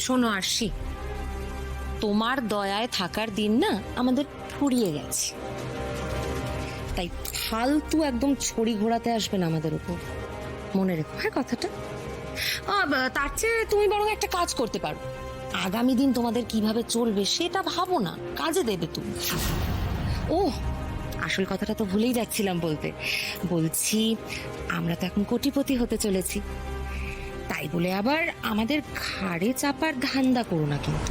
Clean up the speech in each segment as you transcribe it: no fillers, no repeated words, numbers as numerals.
শোনো আরশি, তোমার দয়ায় থাকার দিন না আমাদের ফুরিয়ে গেছে, তাই ফালতু একদম ছড়ি ঘোরাতে আসবে না আমাদের উপর, মনে রেখো হ্যাঁ কথাটা। তার চেয়ে তুমি বরং একটা কাজ করতে পারো, আগামী দিন তোমাদের কিভাবে চলবে সেটা ভাবো না, কাজে দেবে তুমি। ও আসল কথাটা তো ভুলেই যাচ্ছিলাম বলতে, বলছি আমরা তো এখন কোটিপতি হতে চলেছি, তাই বলে আবার আমাদের ঘাড়ে চাপার ধান্দা করো না কিন্তু।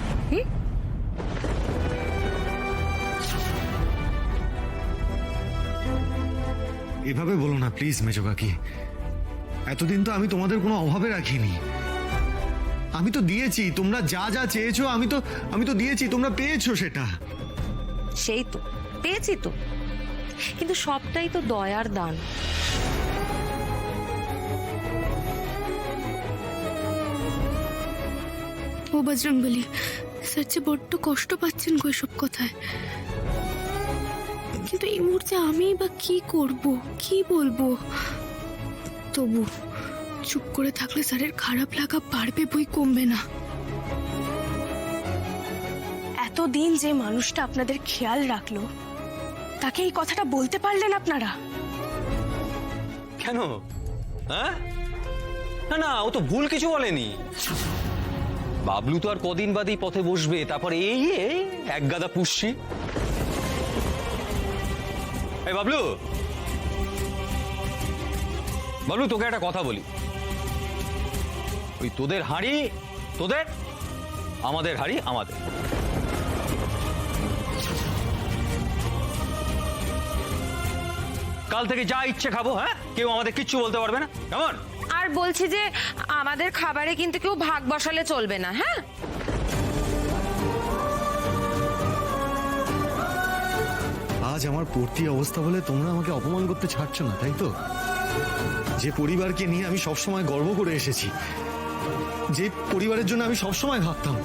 এভাবে বলো না প্লিজ মেজো কাকি, এতদিন তো আমি তোমাদের কোনো অভাবে রাখিনি। আমি তো দিয়েছি, তোমরা যা যা চেয়েছো আমি তো দিয়েছি, তোমরা পেয়েছো সেটা। সেই তো পেয়েছি তো, কিন্তু সবটাই তো দয়ার দান। ও বজরংবলী, স্যার যে বড্ড কষ্ট পাচ্ছেন গো এসব কথায়, কিন্তু এই মুহূর্তে আমি বা কি করব, কি বলবো? তবু চুপ করে থাকলে স্যারের খারাপ লাগা বাড়বে বই কমবে না। এতদিন যে মানুষটা আপনাদের খেয়াল রাখলো, তাকে এই কথাটা বলতে পারলেন আপনারা? কেন? হ্যাঁ, না না, ও তো ভুল কিছু বলেনি। বাবলু তো আর কদিন বাদেই পথে বসবে, তারপরে এই এক গাদা পুষছি। এই বাবলু, বাবলু তোকে একটা কথা বলি, ওই তোদের হাঁড়ি তোদের, আমাদের হাঁড়ি আমাদের। কাল থেকে যা ইচ্ছে খাবো, হ্যাঁ, কেউ আমাদের কিচ্ছু বলতে পারবে না, কেমন? আর বলছি যে আমাদের খাবারে কিন্তু কেউ ভাগ বসালে চলবে না, হ্যাঁ? আজ আমার পড়তি অবস্থা বলে তোমরা আমাকে অপমান করতে ছাড়ছো না, তাই তো? যে পরিবারকে নিয়ে আমি সবসময় গর্ব করে এসেছি, যে পরিবারের জন্য আমি সবসময় ভাবতাম,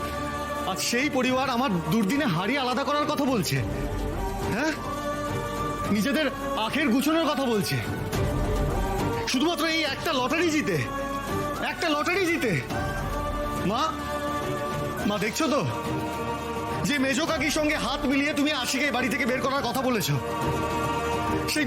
আজ সেই পরিবার আমার দুর্দিনে হাড়ি আলাদা করার কথা বলছে। হ্যাঁ, নিজেদের আখের গুছানোর কথা বলছে, শুধুমাত্র এই একটা লটারি জিতে, একটা লটারি জিতে। মা, মা দেখছো তো যে মেজো কাকির সঙ্গে হাত মিলিয়ে তুমি আশিকে বাড়ি থেকে বের করার কথা বলেছো, সেই